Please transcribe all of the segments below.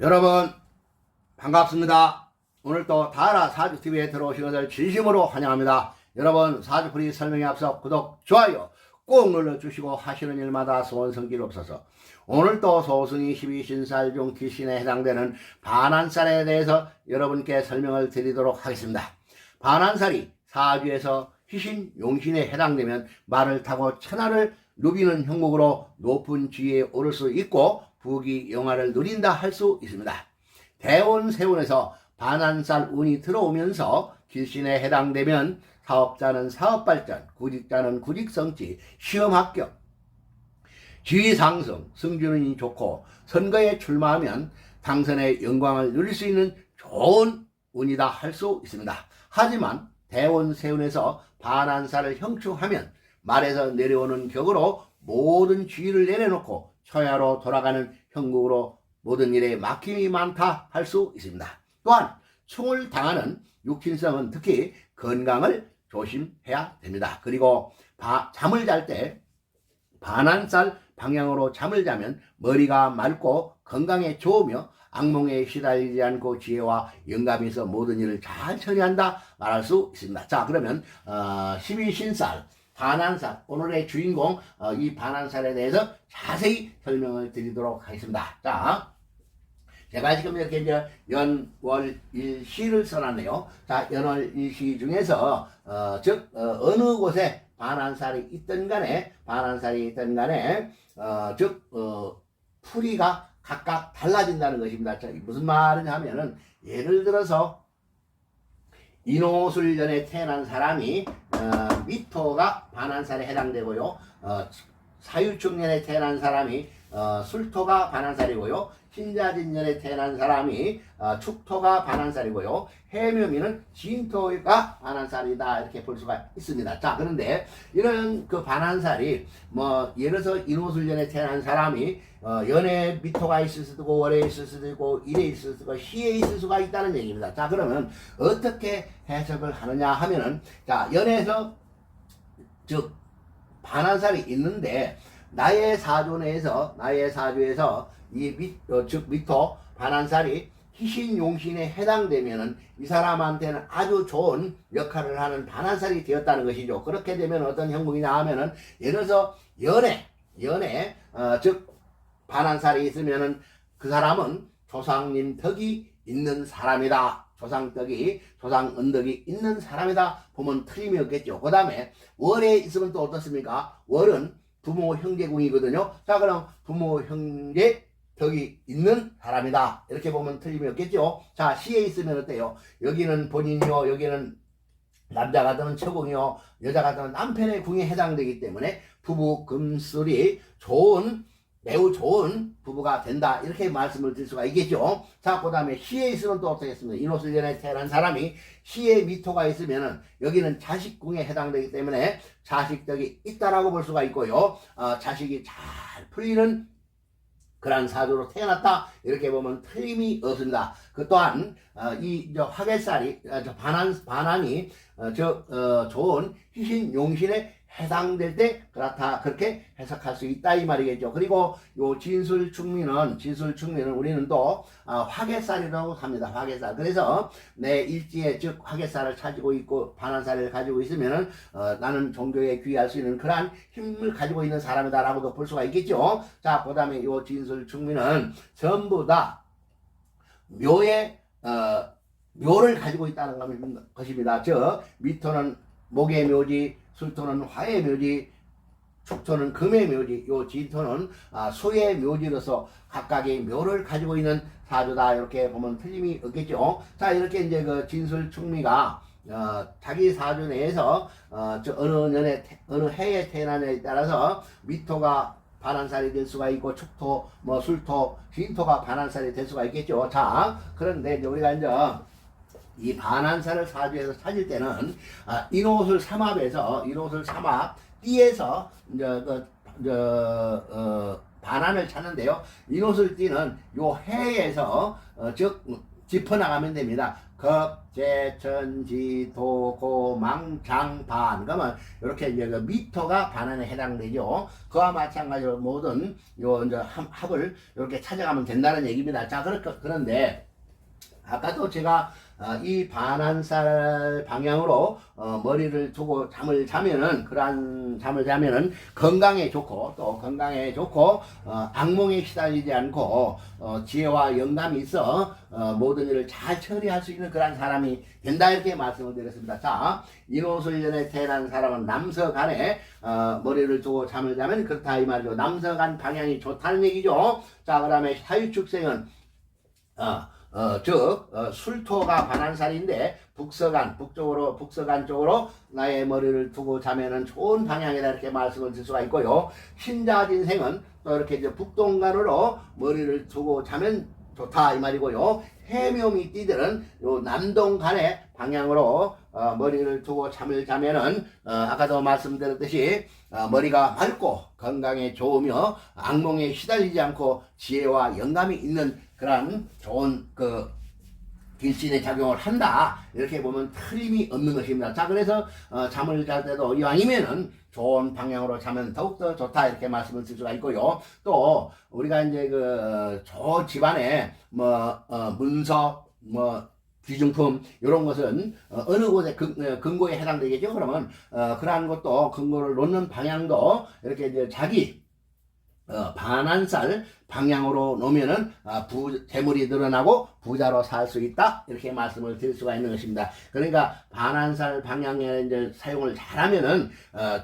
여러분 반갑습니다. 오늘 또 다하라 사주TV에 들어오신 것을 진심으로 환영합니다. 여러분 사주풀이 설명에 앞서 구독, 좋아요 꼭 눌러주시고 하시는 일마다 소원성길 없어서 오늘 또 소승이 12신살 중 기신에 해당되는 반한살에 대해서 여러분께 설명을 드리도록 하겠습니다. 반한살이 사주에서 희신, 용신에 해당되면 말을 타고 천하를 누비는 형국으로 높은 지위에 오를 수 있고 부귀 영화를 누린다 할 수 있습니다. 대원 세운에서 반한살 운이 들어오면서 길신에 해당되면 사업자는 사업발전, 구직자는 구직성취, 시험 합격, 지위 상승, 승진운이 좋고 선거에 출마하면 당선의 영광을 누릴 수 있는 좋은 운이다 할 수 있습니다. 하지만 대원 세운에서 반한살을 형충하면 말에서 내려오는 격으로 모든 지위를 내려놓고 처야로 돌아가는 형국으로 모든 일에 막힘이 많다 할 수 있습니다. 또한 충을 당하는 육신성은 특히 건강을 조심해야 됩니다. 그리고 잠을 잘 때 반한살 방향으로 잠을 자면 머리가 맑고 건강에 좋으며 악몽에 시달리지 않고 지혜와 영감이 있어 모든 일을 잘 처리한다 말할 수 있습니다. 자, 그러면 12신살 반한살, 오늘의 주인공 이 반한살에 대해서 자세히 설명을 드리도록 하겠습니다. 자, 제가 지금 이렇게 이제 연월일시를 써놨네요. 자, 연월일시 중에서 어느 곳에 반한살이 있든 간에 풀이가 각각 달라진다는 것입니다. 자, 무슨 말이냐 하면은 예를 들어서 인호술년에 태어난 사람이 미토가 반한살에 해당되고요. 사유축년에 태어난 사람이 술토가 반한살이고요. 신자진년에 태어난 사람이 축토가 반한살이고요. 해묘미는 진토가 반한살이다 이렇게 볼 수가 있습니다. 자, 그런데 이런 그 반한살이 뭐 예를 들어서 인호술년에 태어난 사람이 연에 미토가 있을 수도 있고 월에 있을 수도 있고 일에 있을 수도 있고 시에 있을 수가 있다는 얘기입니다. 자, 그러면 어떻게 해석을 하느냐 하면은 자, 연에서 즉 반한살이 있는데 나의 사주에서 즉 미토 반한살이 희신 용신에 해당되면은 이 사람한테는 아주 좋은 역할을 하는 반한살이 되었다는 것이죠. 그렇게 되면 어떤 형국이냐 하면은 예를 들어서 연에 즉 반한살이 있으면은 그 사람은 조상님 덕이 있는 사람이다. 조상 은덕이 있는 사람이다 보면 틀림이 없겠죠. 그 다음에 월에 있으면 또 어떻습니까? 월은 부모 형제궁이거든요. 자, 그럼 부모 형제 덕이 있는 사람이다 이렇게 보면 틀림이 없겠죠. 자, 시에 있으면 어때요? 여기는 본인이요, 여기는 남자 같으면 처궁이요, 여자 같으면 남편의 궁에 해당되기 때문에 부부 금술이 매우 좋은 부부가 된다 이렇게 말씀을 드릴 수가 있겠죠. 자, 그 다음에 시에 있으면 또 어떻겠습니까? 인호술년에 태어난 사람이 시에 미토가 있으면은 여기는 자식궁에 해당되기 때문에 자식덕이 있다라고 볼 수가 있고요. 자식이 잘 풀리는 그런 사주로 태어났다 이렇게 보면 틀림이 없습니다. 그 또한 이 화개살이 반한이 좋은 희신 용신에 해당될 때 그렇다 그렇게 해석할 수 있다 이 말이겠죠. 그리고 요 진술충미는 우리는 또 화개살이라고 합니다. 화개살. 그래서 내 일지에 즉 화개살을 가지고 있고 반한살을 가지고 있으면은 나는 종교에 귀할 수 있는 그러한 힘을 가지고 있는 사람이다라고도 볼 수가 있겠죠. 자, 그다음에 요 진술충미는 전부 다 묘를 가지고 있다는 것입니다. 즉 미토는 목의 묘지, 술토는 화의 묘지, 축토는 금의 묘지, 요 진토는 수의 묘지로서 각각의 묘를 가지고 있는 사주다 이렇게 보면 틀림이 없겠죠. 자, 이렇게 이제 그 진술충미가 자기 사주 내에서 어느 해에 태어나냐에 따라서 미토가 반한살이 될 수가 있고 축토, 술토, 진토가 반한살이 될 수가 있겠죠. 자, 그런데 이제 우리가 이제 이 반한살을 사주에서 찾을 때는 인호술 삼합에서 띠에서 반한을 찾는데요. 인호술 띠는 요 해에서 즉 짚어나가면 됩니다. 급, 재, 천, 지, 도, 고, 망, 장, 반. 그러면 이렇게 이제 그 미토가 반환에 해당되죠. 그와 마찬가지로 모든 요 이제 합을 이렇게 찾아가면 된다는 얘기입니다. 자, 그런데 아까도 제가 이 반환살 방향으로 머리를 두고 잠을 자면은, 그러한 잠을 자면은 건강에 좋고, 또 건강에 좋고 악몽에 시달리지 않고 지혜와 영감이 있어 모든 일을 잘 처리할 수 있는 그러한 사람이 된다, 이렇게 말씀을 드렸습니다. 자, 인호술년에 태어난 사람은 남서간에 머리를 두고 잠을 자면 그렇다 이 말이죠. 남서간 방향이 좋다는 얘기죠. 자, 그 다음에 사유축생은 술토가 반환살인데 북서간 쪽으로 나의 머리를 두고 자면은 좋은 방향이다, 이렇게 말씀을 드릴 수가 있고요. 신자진생은 또 이렇게 이제 북동간으로 머리를 두고 자면 좋다, 이 말이고요. 해묘미 띠들은 요 남동간의 방향으로 머리를 두고 잠을 자면은 아까도 말씀드렸듯이 머리가 맑고 건강에 좋으며 악몽에 시달리지 않고 지혜와 영감이 있는 그런 좋은 그 길신의 작용을 한다, 이렇게 보면 틀림이 없는 것입니다. 자, 그래서 잠을 잘 때도 이왕이면은 좋은 방향으로 자면 더욱더 좋다, 이렇게 말씀을 드릴 수가 있고요. 또 우리가 이제 저 집안에 문서 귀중품 이런 것은 어느 곳에 근거에 해당되겠죠. 그러면 그러한 것도 근거를 놓는 방향도 이렇게 이제 자기 반환살 방향으로 놓으면은 재물이 늘어나고 부자로 살 수 있다, 이렇게 말씀을 드릴 수가 있는 것입니다. 그러니까 반환살 방향에 이제 사용을 잘하면은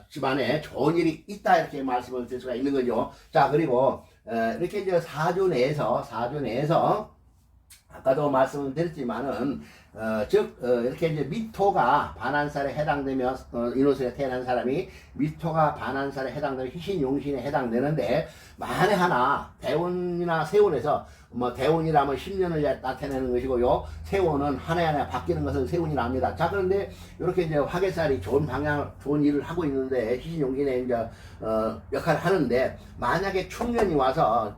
집안에 좋은 일이 있다, 이렇게 말씀을 드릴 수가 있는 거죠. 자, 그리고 이렇게 이제 사주 내에서 아까도 말씀을 드렸지만은 이렇게 이제 미토가 반환살에 해당되며 인호술에 태어난 사람이 미토가 반환살에 해당되면 희신용신에 해당되는데, 만에 하나 대운이나 세운에서 대운이라면 10년을 나타내는 것이고요, 세운은 한 해 한 해 바뀌는 것을 세운이라 합니다. 자, 그런데 이렇게 이제 화개살이 좋은 방향, 좋은 일을 하고 있는데 희신용신에 이제 역할을 하는데, 만약에 충년이 와서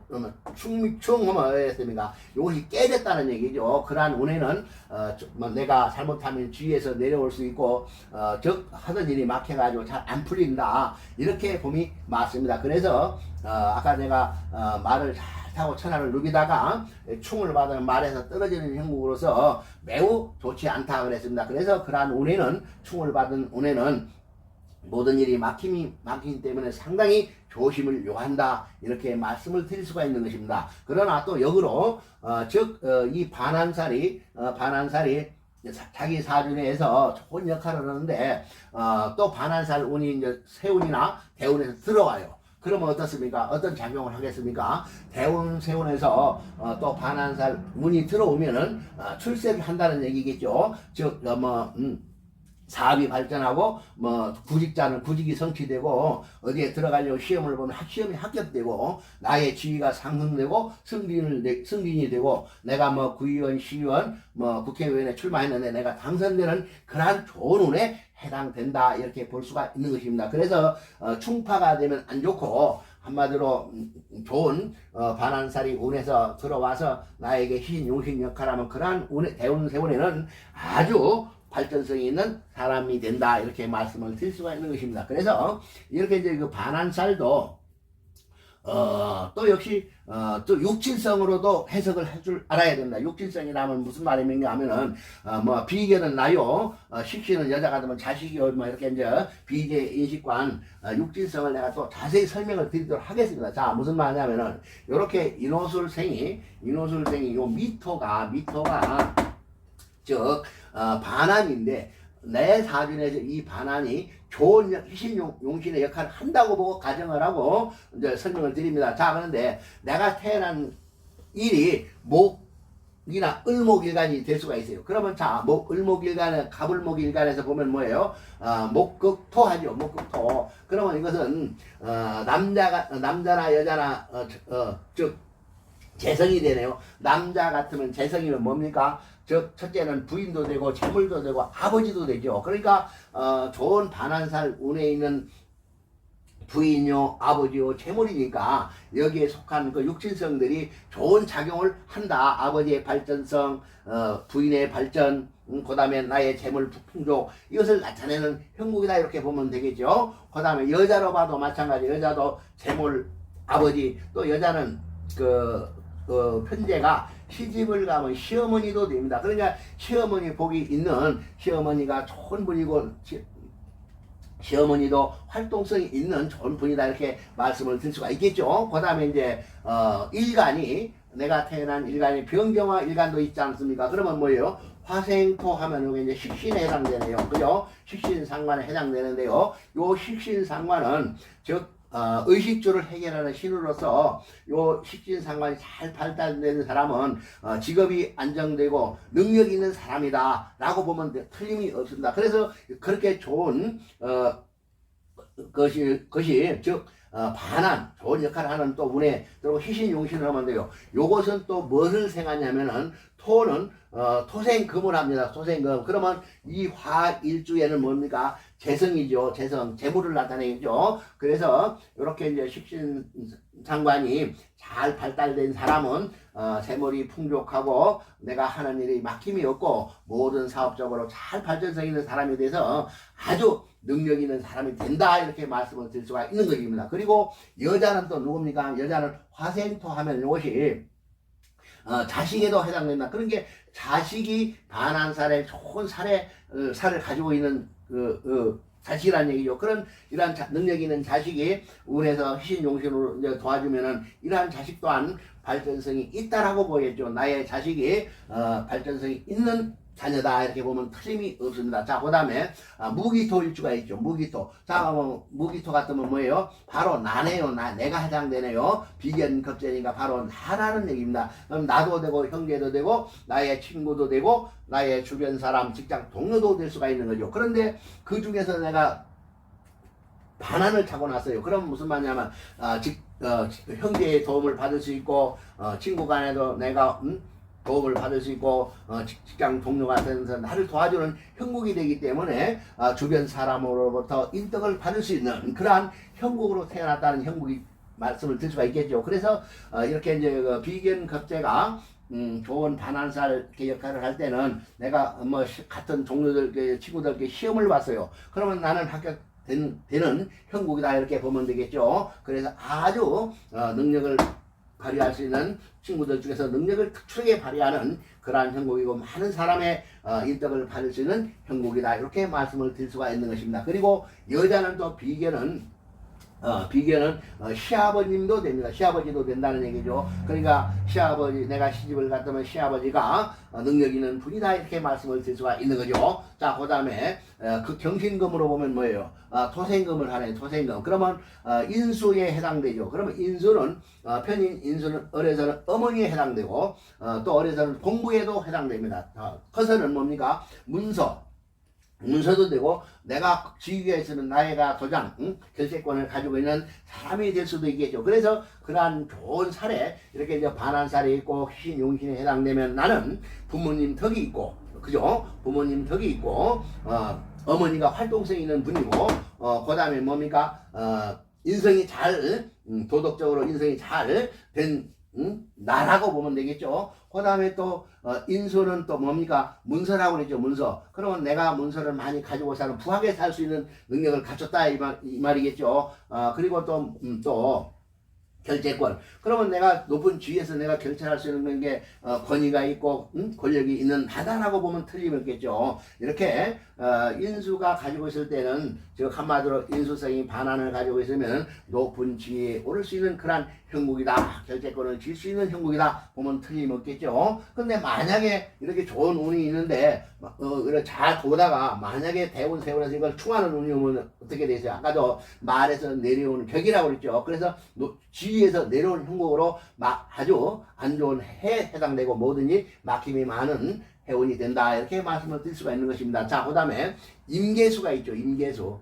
충하면 어떻습니까? 이것이 깨졌다는 얘기죠. 그러한 운에는 내가 잘못하면 주위에서 내려올 수 있고 즉 하던 일이 막혀가지고 잘 안 풀린다, 이렇게 봄이 맞습니다. 그래서 아까 내가 말을 잘 타고 천하를 누비다가 충을 받은 말에서 떨어지는 형국으로서 매우 좋지 않다 그랬습니다. 그래서 그러한 운에는, 충을 받은 운에는 모든 일이 막히기 때문에 상당히 조심을 요한다, 이렇게 말씀을 드릴 수가 있는 것입니다. 그러나 또 역으로 이 반환살이 자기 사주 내에서 좋은 역할을 하는데 또 반환살 운이 이제 세운이나 대운에서 들어와요. 그러면 어떻습니까? 어떤 작용을 하겠습니까? 대운, 세운에서 또 반환살 운이 들어오면은 출세를 한다는 얘기겠죠. 즉 사업이 발전하고 구직자는 구직이 성취되고 어디에 들어가려고 시험을 보면 시험이 합격되고 나의 지위가 상승되고 승진이 되고 내가 구의원, 시의원, 국회의원에 출마했는데 내가 당선되는 그러한 좋은 운에 해당된다, 이렇게 볼 수가 있는 것입니다. 그래서 충파가 되면 안 좋고, 한마디로 좋은 반환살이 운에서 들어와서 나에게 희신용신 역할하면 그러한 대운, 세운에는 아주 발전성이 있는 사람이 된다, 이렇게 말씀을 드릴 수가 있는 것입니다. 그래서 이렇게 이제 그 반환살도 또 역시 또 육칠성으로도 해석을 할 줄 알아야 됩니다. 육칠성이라면 무슨 말인가 하면은 비계는 나요, 식신은 여자가 되면 자식이요, 이렇게 이제 비계 인식관 육칠성을 내가 또 자세히 설명을 드리도록 하겠습니다. 자, 무슨 말이냐면은 이렇게 인호술생이 요 미토가 즉 반환인데, 내 사주에서 이 반환이 좋은 희신용신의 역할을 한다고 보고 가정을 하고 이제 설명을 드립니다. 자, 그런데 내가 태어난 일이 목이나 을목일간이 될 수가 있어요. 그러면 자, 을목일간에 갑을목일간에서 보면 뭐예요? 목극토 하죠. 목극토. 그러면 이것은 남자나 여자나 즉 재성이 되네요. 남자 같으면 재성이면 뭡니까? 즉 첫째는 부인도 되고 재물도 되고 아버지도 되죠. 그러니까 좋은 반환살 운에 있는 부인요, 아버지요, 재물이니까 여기에 속한 그 육신성들이 좋은 작용을 한다. 아버지의 발전성, 부인의 발전, 그 다음에 나의 재물 풍족, 이것을 나타내는 형국이다. 이렇게 보면 되겠죠. 그 다음에 여자로 봐도 마찬가지. 여자도 재물, 아버지, 또 여자는 편제가 시집을 가면 시어머니도 됩니다. 그러니까 시어머니 복이 있는, 시어머니가 좋은 분이고 시어머니도 활동성이 있는 좋은 분이다. 이렇게 말씀을 드릴 수가 있겠죠. 그 다음에 이제 일간이, 내가 태어난 일간이 병경화 일간도 있지 않습니까? 그러면 뭐예요? 화생토 하면 이게 이제 식신에 해당되네요. 그죠? 식신상관에 해당되는데요. 요 식신상관은 즉 의식주를 해결하는 신으로서 요 식신상관이 잘 발달되는 사람은 직업이 안정되고 능력 있는 사람이다 라고 보면 틀림이 없습니다. 그래서 그렇게 좋은 것이 즉 반한 좋은 역할을 하는 또 운에 그리고 희신용신을 하면 돼요. 요것은 또 무엇을 생각하냐면은 토는 토생금을 합니다. 토생금. 그러면 이 화일주에는 뭡니까? 재성이죠. 재성, 재물을 나타내죠. 그래서 이렇게 이제 식신상관이 잘 발달된 사람은 재물이 풍족하고 내가 하는 일이 막힘이 없고 모든 사업적으로 잘 발전성 있는 사람이 돼서 아주 능력 있는 사람이 된다. 이렇게 말씀을 드릴 수가 있는 것입니다. 그리고 여자는 또 누굽니까? 여자는 화생토 하면 이것이 자식에도 해당된다. 그런 게 자식이 반한살에 좋은 살을 가지고 있는 자식이라는 얘기죠. 그런 이러한 능력 있는 자식이 운에서 희신용신으로 이제 도와주면은 이러한 자식 또한 발전성이 있다라고 보겠죠. 나의 자식이 발전성이 있는 자녀다. 이렇게 보면 틀림이 없습니다. 자, 그 다음에 무기토 일주가 있죠. 무기토. 자, 무기토 같으면 뭐예요? 바로 나네요. 내가 해당되네요. 비견급제니까 바로 나라는 얘기입니다. 그럼 나도 되고 형제도 되고 나의 친구도 되고 나의 주변 사람, 직장 동료도 될 수가 있는 거죠. 그런데 그 중에서 내가 반환을 타고 났어요. 그럼 무슨 말이냐면 형제의 도움을 받을 수 있고 친구 간에도 내가 도움을 받을 수 있고 직장 동료가 되면서 나를 도와주는 형국이 되기 때문에 주변 사람으로부터 인덕을 받을 수 있는 그러한 형국으로 태어났다는 형국이 말씀을 드릴 수가 있겠죠. 그래서 이렇게 이제 비견급제가 좋은 반환살 역할을 할 때는 내가 뭐 같은 동료들 친구들께 시험을 봤어요. 그러면 나는 합격되는 형국이다. 이렇게 보면 되겠죠. 그래서 아주 능력을 발휘할 수 있는 친구들 중에서 능력을 특출하게 발휘하는 그러한 형국이고 많은 사람의 인덕을 받을 수 있는 형국이다. 이렇게 말씀을 드릴 수가 있는 것입니다. 그리고 여자는 또 비견은 시아버님도 됩니다. 시아버지도 된다는 얘기죠. 그러니까 시아버지, 내가 시집을 갔다면 시아버지가 능력 있는 분이다. 이렇게 말씀을 드릴 수가 있는 거죠. 자, 그 다음에 그 경신금으로 보면 뭐예요? 토생금을 하네. 토생금. 그러면 인수에 해당되죠. 그러면 인수는 편인 인수는 어려서는 어머니에 해당되고 또 어려서는 공부에도 해당됩니다. 커서는 뭡니까? 문서도 되고 내가 지위에 있으면 나이가 도장, 결재권을 가지고 있는 사람이 될 수도 있겠죠. 그래서 그러한 좋은 살에 이렇게 이제 반환살이 있고 희신용신에 해당되면 나는 부모님 덕이 있고, 그죠? 부모님 덕이 있고, 어머니가 활동성 있는 분이고, 그 다음에 뭡니까? 인성이 잘, 도덕적으로 인성이 잘 된 나라고 보면 되겠죠. 그 다음에 또 인수는 또 뭡니까? 문서라고 그랬죠. 문서. 그러면 내가 문서를 많이 가지고 사는 부하게 살 수 있는 능력을 갖췄다 이 말이겠죠. 그리고 또 결재권. 그러면 내가 높은 지위에서 내가 결정할 수 있는 게 권위가 있고 권력이 있는 나다라고 보면 틀림없겠죠. 이렇게 인수가 가지고 있을 때는 즉 한마디로 인수성이 반환을 가지고 있으면 높은 지위에 오를 수 있는 그러한 형국이다. 결재권을 질 수 있는 형국이다 보면 틀림없겠죠. 근데 만약에 이렇게 좋은 운이 있는데 잘 보다가 만약에 대운 세운에서 이걸 충하는 운이 오면 어떻게 되세요? 아까도 말에서 내려오는 격이라고 그랬죠. 그래서 지위에서 내려오는 형국으로 아주 안 좋은 해에 해당되고 뭐든지 막힘이 많은 해운이 된다. 이렇게 말씀을 드릴 수가 있는 것입니다. 자, 그 다음에 임계수가 있죠. 임계수.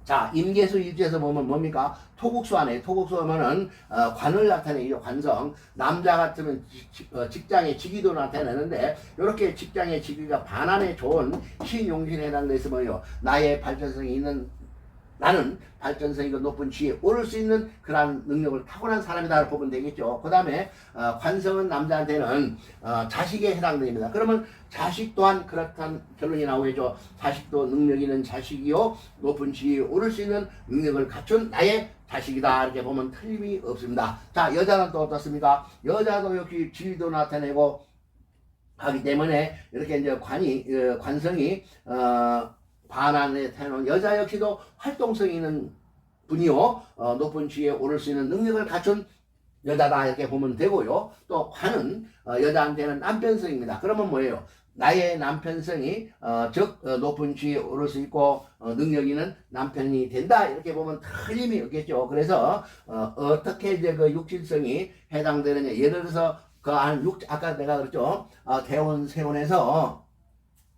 자, 임계수 일주에서 보면 뭡니까? 토국수 안에, 토국수 하면은 관을 나타내죠. 관성. 남자 같으면 직장의 직위도 나타내는데 이렇게 직장의 직위가 반환에 좋은 신용신에 해당돼서 뭐요? 나의 발전성이 있는 나는 발전성이고 높은 지위에 오를 수 있는 그러한 능력을 타고난 사람이다 보면 되겠죠. 그 다음에 관성은 남자한테는 자식에 해당됩니다. 그러면 자식 또한 그렇다는 결론이 나오겠죠. 자식도 능력 있는 자식이요 높은 지위에 오를 수 있는 능력을 갖춘 나의 자식이다 이렇게 보면 틀림이 없습니다. 자, 여자는 또 어떻습니까? 여자도 역시 지위도 나타내고 하기 때문에 이렇게 이제 관성이 반환에 태어난 여자 역시도 활동성이 있는 분이요 높은 지위에 오를 수 있는 능력을 갖춘 여자다 이렇게 보면 되고요. 또 관은 여자한테는 남편성입니다. 그러면 뭐예요? 나의 남편성이 높은 지위에 오를 수 있고 능력 있는 남편이 된다 이렇게 보면 틀림이 없겠죠. 그래서 어떻게 이제 그 육신성이 해당되느냐, 예를 들어서 아까 내가 그랬죠. 대원세원에서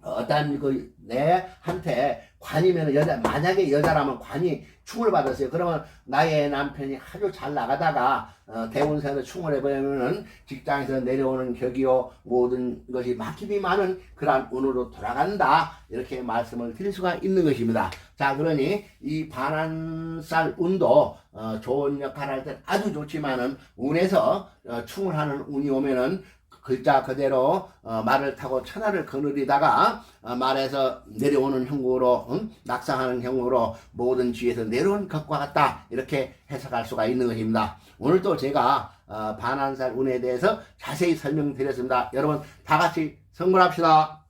어떤 내한테 관이면 만약에 여자라면 관이 충을 받았어요. 그러면 나의 남편이 아주 잘 나가다가 대운세에서 충을 해버리면은 직장에서 내려오는 격이요 모든 것이 막힘이 많은 그러한 운으로 돌아간다 이렇게 말씀을 드릴 수가 있는 것입니다. 자, 그러니 이 반환살 운도 좋은 역할을 할 때 아주 좋지만은 운에서 충을 하는 운이 오면은 글자 그대로 말을 타고 천하를 거느리다가 말에서 내려오는 형국으로 낙상하는 형국으로 모든 지위에서 내려온 것과 같다 이렇게 해석할 수가 있는 것입니다. 오늘 또 제가 반환살 운에 대해서 자세히 설명드렸습니다. 여러분 다 같이 성불합시다.